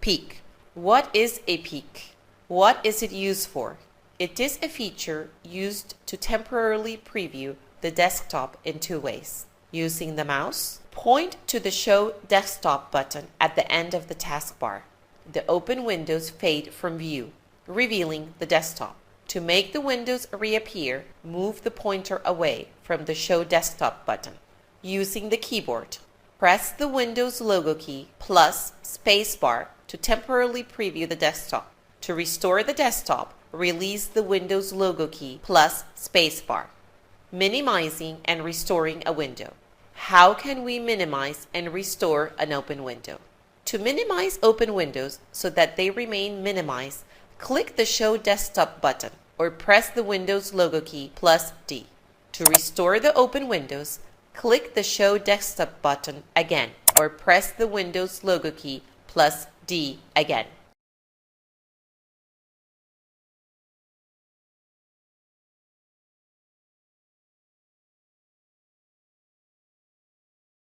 Peek. What is a peek? What is it used for? It is a feature used to temporarily preview the desktop in two ways. Using the mouse, point to the Show Desktop button at the end of the taskbar. The open windows fade from view, revealing the desktop. To make the windows reappear, move the pointer away from the Show Desktop button. Using the keyboard, press the Windows logo key plus spacebar to temporarily preview the desktop. To restore the desktop, release the Windows logo key plus spacebar. Minimizing and restoring a window. How can we minimize and restore an open window? To minimize open windows so that they remain minimized, click the Show Desktop button or press the Windows logo key plus D. To restore the open windows, click the Show Desktop button again or press the Windows logo key plus D again.